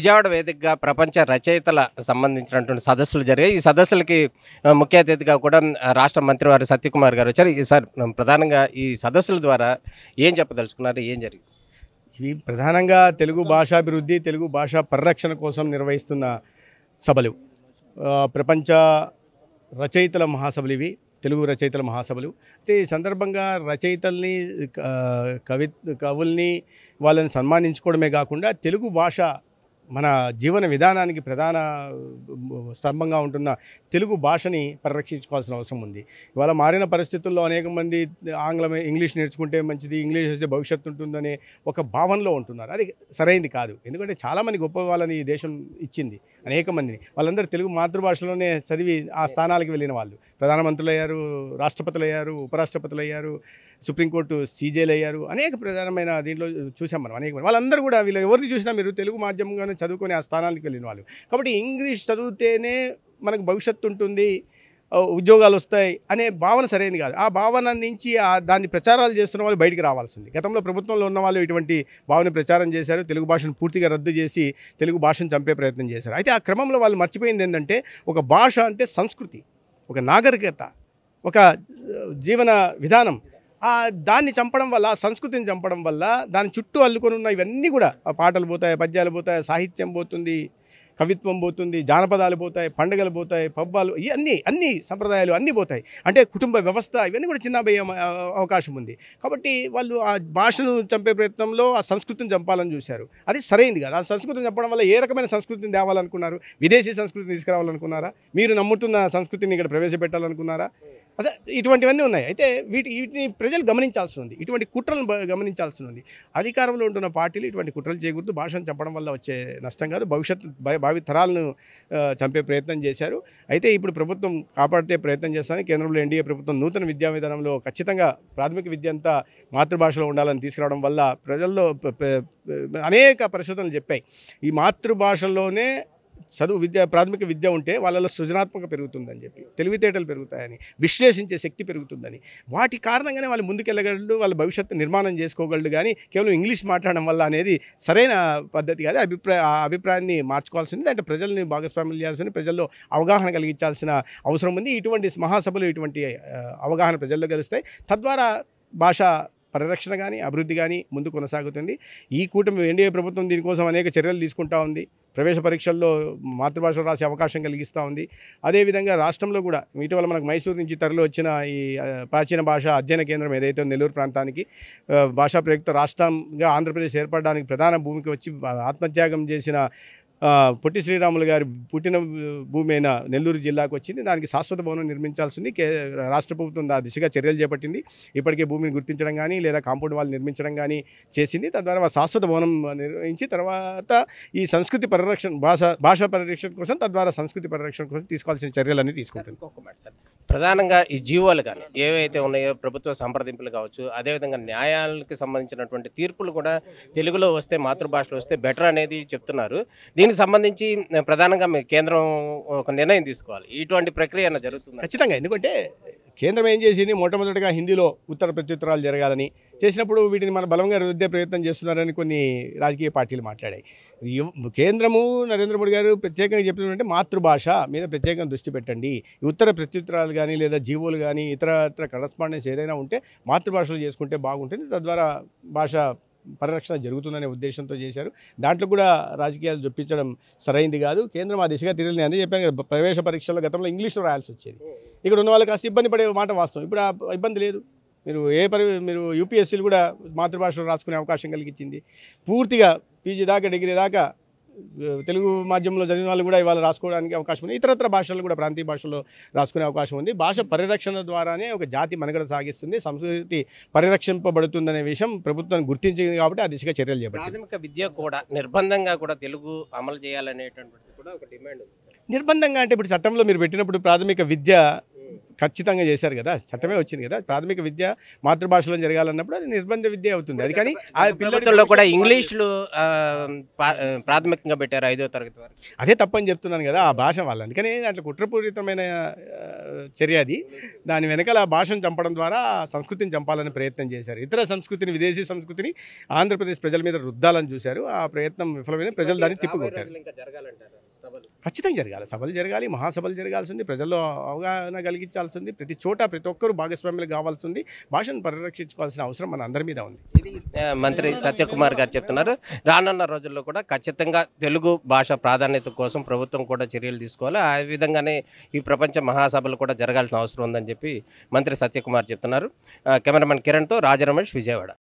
విజయవాడ వేదికగా ప్రపంచ రచయితల సంబంధించినటువంటి సదస్సులు జరిగాయి. ఈ సదస్సులకి ముఖ్య అతిథిగా కూడా రాష్ట్ర మంత్రివారు సత్యకుమార్ గారు వచ్చారు. ఈసారి ప్రధానంగా ఈ సదస్సుల ద్వారా ఏం చెప్పదలుచుకున్నారు, ఏం జరిగింది? ఇవి ప్రధానంగా తెలుగు భాషాభివృద్ధి, తెలుగు భాషా పరిరక్షణ కోసం నిర్వహిస్తున్న సభలు. ప్రపంచ రచయితల మహాసభలు ఇవి, తెలుగు రచయితల మహాసభలు. అయితే ఈ సందర్భంగా రచయితల్ని, కవుల్ని వాళ్ళని సన్మానించుకోవడమే కాకుండా తెలుగు భాష మన జీవన విధానానికి ప్రధాన స్తంభంగా ఉంటున్న తెలుగు భాషని పరిరక్షించుకోవాల్సిన అవసరం ఉంది. ఇవాళ మారిన పరిస్థితుల్లో అనేక మంది ఇంగ్లీష్ నేర్చుకుంటే మంచిది, ఇంగ్లీష్ వస్తే భవిష్యత్తు ఉంటుందనే ఒక భావనలో ఉంటున్నారు. అది సరైనది కాదు. ఎందుకంటే చాలామంది గొప్ప వాళ్ళని ఈ దేశం ఇచ్చింది, అనేక మందిని. వాళ్ళందరూ తెలుగు మాతృభాషలోనే చదివి ఆ స్థానాలకు వెళ్ళిన వాళ్ళు. ప్రధానమంత్రులు అయ్యారు, రాష్ట్రపతులు అయ్యారు, ఉపరాష్ట్రపతులు అయ్యారు, సుప్రీంకోర్టు సీజేలు అయ్యారు. అనేక ప్రధానమైన దీంట్లో చూసాం మనం. అనేక వాళ్ళందరూ కూడా వీళ్ళు ఎవరిని చూసినా మీరు తెలుగు మాధ్యమంగానే చదువుకొని ఆ స్థానానికి వెళ్ళిన వాళ్ళు. కాబట్టి ఇంగ్లీష్ చదివితేనే మనకు భవిష్యత్తు ఉంటుంది, ఉద్యోగాలు వస్తాయి అనే భావన సరైనది కాదు. ఆ భావన నుంచి దాన్ని ప్రచారాలు చేస్తున్న వాళ్ళు బయటికి రావాల్సింది. గతంలో ప్రభుత్వంలో ఉన్న వాళ్ళు ఇటువంటి భావన ప్రచారం చేశారు, తెలుగు భాషను పూర్తిగా రద్దు చేసి తెలుగు భాషను చంపే ప్రయత్నం చేశారు. అయితే ఆ క్రమంలో వాళ్ళు మర్చిపోయింది ఏంటంటే, ఒక భాష అంటే సంస్కృతి, ఒక నాగరికత, ఒక జీవన విధానం. దాన్ని చంపడం వల్ల, ఆ సంస్కృతిని చంపడం వల్ల దాని చుట్టూ అల్లుకొని ఉన్న ఇవన్నీ కూడా, పాటలు పోతాయి, పద్యాలు పోతాయి, సాహిత్యం పోతుంది, కవిత్వం పోతుంది, జానపదాలు పోతాయి, పండుగలు పోతాయి, పబ్బాలు, అన్ని సంప్రదాయాలు అన్నీ పోతాయి. అంటే కుటుంబ వ్యవస్థ ఇవన్నీ కూడా చిన్నబోయే అవకాశం ఉంది. కాబట్టి వాళ్ళు ఆ భాషను చంపే ప్రయత్నంలో ఆ సంస్కృతిని చంపాలని చూశారు. అది సరైనది కాదు. ఆ సంస్కృతిని చంపడం వల్ల ఏ రకమైన సంస్కృతిని తేవాలనుకున్నారు? విదేశీ సంస్కృతిని తీసుకురావాలనుకున్నారా? మీరు నమ్ముతున్న సంస్కృతిని ఇక్కడ ప్రవేశపెట్టాలనుకున్నారా? అసలు ఇటువంటివన్నీ ఉన్నాయి. అయితే వీటిని ప్రజలు గమనించాల్సి ఉంది, ఇటువంటి కుట్రలను గమనించాల్సి ఉంది. అధికారంలో ఉంటున్న పార్టీలు ఇటువంటి కుట్రలు చేయకూడదు. భాషను చంపడం వల్ల వచ్చే నష్టం కాదు, భవిష్యత్తు భావి తరాలను చంపే ప్రయత్నం చేశారు. అయితే ఇప్పుడు ప్రభుత్వం కాపాడే ప్రయత్నం చేస్తానని కేంద్రంలో ఎన్డీఏ ప్రభుత్వం నూతన విద్యా విధానంలో ఖచ్చితంగా ప్రాథమిక విద్య అంతా మాతృభాషలో ఉండాలని తీసుకురావడం వల్ల ప్రజల్లో అనేక పరిశోధనలు చెప్పాయి. ఈ మాతృభాషలోనే ప్రాథమిక విద్య ఉంటే వాళ్ళలో సృజనాత్మక పెరుగుతుందని చెప్పి, తెలివితేటలు పెరుగుతాయని, విశ్లేషించే శక్తి పెరుగుతుందని. వాటి కారణంగానే వాళ్ళు ముందుకెళ్ళగలరు, వాళ్ళ భవిష్యత్తు నిర్మాణం చేసుకోగలరు. కానీ కేవలం ఇంగ్లీష్ మాట్లాడడం వల్ల అనేది సరైన పద్ధతి కాదు. ఆ అభిప్రాయాన్ని మార్చుకోవాల్సింది. అంటే ప్రజల్ని భాగస్వామ్యం చేయాల్సింది, ప్రజల్లో అవగాహన కలిగించాల్సిన అవసరం ఉంది. ఇటువంటి మహాసభలు ఇటువంటి అవగాహన ప్రజల్లో కలుస్తాయి. తద్వారా భాష పరిరక్షణ కానీ అభివృద్ధి కానీ ముందు కొనసాగుతుంది. ఈ కూటమి ఎన్డీఏ ప్రభుత్వం దీనికోసం అనేక చర్యలు తీసుకుంటూ ఉంది. ప్రవేశ పరీక్షల్లో మాతృభాషలో రాసే అవకాశం కలిగిస్తూ ఉంది. అదేవిధంగా రాష్ట్రంలో కూడా ఇటీవల మనకు మైసూరు నుంచి తరలి వచ్చిన ఈ ప్రాచీన భాష అధ్యయన కేంద్రం ఏదైతే నెల్లూరు ప్రాంతానికి భాషా ప్రయుక్త రాష్ట్రంగా ఆంధ్రప్రదేశ్ ఏర్పడడానికి ప్రధాన భూమికి వచ్చి ఆత్మత్యాగం చేసిన పొట్టి శ్రీరాములు గారి పుట్టిన భూమి అయిన నెల్లూరు జిల్లాకు వచ్చింది. దానికి శాశ్వత భవనం నిర్మించాల్సింది. రాష్ట్ర ప్రభుత్వం ఆ దిశగా చర్యలు చేపట్టింది. ఇప్పటికే భూమిని గుర్తించడం కానీ లేదా కాంపౌండ్ వాళ్ళు నిర్మించడం కానీ చేసింది. తద్వారా శాశ్వత భవనం నిర్మించి తర్వాత ఈ సంస్కృతి పరిరక్షణ, భాషా పరిరక్షణ కోసం, తద్వారా సంస్కృతి పరిరక్షణ కోసం తీసుకోవాల్సిన చర్యలన్నీ తీసుకుంటుంది. ప్రధానంగా ఈ జీవోలు కానీ ఏవైతే ఉన్నాయో, ప్రభుత్వ సంప్రదింపులు కావచ్చు, అదేవిధంగా న్యాయాలకు సంబంధించినటువంటి తీర్పులు కూడా తెలుగులో వస్తే, మాతృభాషలో వస్తే బెటర్ అనేది చెప్తున్నారు. దీనికి సంబంధించి ప్రధానంగా కేంద్రం ఒక నిర్ణయం తీసుకోవాలి. ఇటువంటి ప్రక్రియ జరుగుతుంది ఖచ్చితంగా. ఎందుకంటే కేంద్రం ఏం చేసింది, మొట్టమొదటిగా హిందీలో ఉత్తర ప్రత్యుత్తరాలు జరగాలని చేసినప్పుడు వీటిని మన బలంగా రుద్దే ప్రయత్నం చేస్తున్నారని కొన్ని రాజకీయ పార్టీలు మాట్లాడాయి. కేంద్రము, నరేంద్ర మోడీ గారు ప్రత్యేకంగా చెప్పినట్టే మాతృభాష మీద ప్రత్యేకంగా దృష్టి పెట్టండి. ఉత్తర ప్రత్యుత్తరాలు కానీ లేదా జీవోలు కానీ ఇతర కరస్పాండెన్స్ ఏదైనా ఉంటే మాతృభాషలో చేసుకుంటే బాగుంటుంది. తద్వారా భాష పరిరక్షణ జరుగుతుందనే ఉద్దేశంతో చేశారు. దాంట్లో కూడా రాజకీయాలు చొప్పించడం సరైంది కాదు. కేంద్రం ఆ దిశగా తిరగలేదు. అని చెప్పాను కదా, ప్రవేశ పరీక్షల్లో గతంలో ఇంగ్లీష్లో రాయాల్సి వచ్చేది. ఇక్కడ ఉన్న వాళ్ళకి కాస్త ఇబ్బంది పడే మాట వాస్తవం. ఇప్పుడు ఆ ఇబ్బంది లేదు. మీరు యూపీఎస్సీలు కూడా మాతృభాషలో రాసుకునే అవకాశం కలిగించింది. పూర్తిగా పీజీ దాకా, డిగ్రీ దాకా తెలుగు మాధ్యమంలో చదివిన వాళ్ళు కూడా ఇవాళ రాసుకోవడానికి అవకాశం ఉంది. ఇతరత్ర భాషలు కూడా ప్రాంతీయ భాషల్లో రాసుకునే అవకాశం ఉంది. భాష పరిరక్షణ ద్వారానే ఒక జాతి మనుగడ సాగిస్తుంది, సంస్కృతి పరిరక్షింపబడుతుందనే విషయం ప్రభుత్వం గుర్తించింది. కాబట్టి ఆ దిశగా చర్యలు చేపట్టాలి. ప్రాథమిక విద్య కూడా నిర్బంధంగా కూడా తెలుగు అమలు చేయాలనేటువంటిది కూడా ఒక డిమాండ్. నిర్బంధంగా అంటే ఇప్పుడు చట్టంలో మీరు పెట్టినప్పుడు ప్రాథమిక విద్య ఖచ్చితంగా చేశారు కదా, చట్టమే వచ్చింది కదా. ప్రాథమిక విద్య మాతృభాషలో జరగాలన్నప్పుడు అది నిర్బంధ విద్య అవుతుంది. అది కానీ ఆ పిల్లల్లో కూడా ఇంగ్లీష్లో ప్రాథమికంగా పెట్టారు 5వ తరగతి వరకు. అదే తప్పని చెప్తున్నాను కదా ఆ భాష వాళ్ళు. అందుకని అట్లా కుట్రపూరితమైన చర్య అది. దాని వెనకాల భాషను చంపడం ద్వారా సంస్కృతిని చంపాలని ప్రయత్నం చేశారు. ఇతర సంస్కృతిని, విదేశీ సంస్కృతిని ఆంధ్రప్రదేశ్ ప్రజల మీద రుద్దాలని చూశారు. ఆ ప్రయత్నం విఫలమైన ప్రజలు దాన్ని తిప్పికొట్టారు. ఖచ్చితంగా జరగాలి, సభలు జరగాలి, మహాసభలు జరగాల్సింది, ప్రజల్లో అవగాహన కలిగించాల్సింది, ప్రతి చోట ప్రతి ఒక్కరూ భాగస్వామ్యులు కావాల్సింది, భాషను పరిరక్షించుకోవాల్సిన అవసరం మన అందరి మీద ఉంది. ఇది మంత్రి సత్యకుమార్ గారు చెప్తున్నారు. రానున్న రోజుల్లో కూడా ఖచ్చితంగా తెలుగు భాష ప్రాధాన్యత కోసం ప్రభుత్వం కూడా చర్యలు తీసుకోవాలి. ఆ విధంగానే ఈ ప్రపంచ మహాసభలు కూడా జరగాల్సిన అవసరం ఉందని చెప్పి మంత్రి సత్యకుమార్ చెప్తున్నారు. కెమెరామెన్ కిరణ్తో రాజరమేష్, విజయవాడ.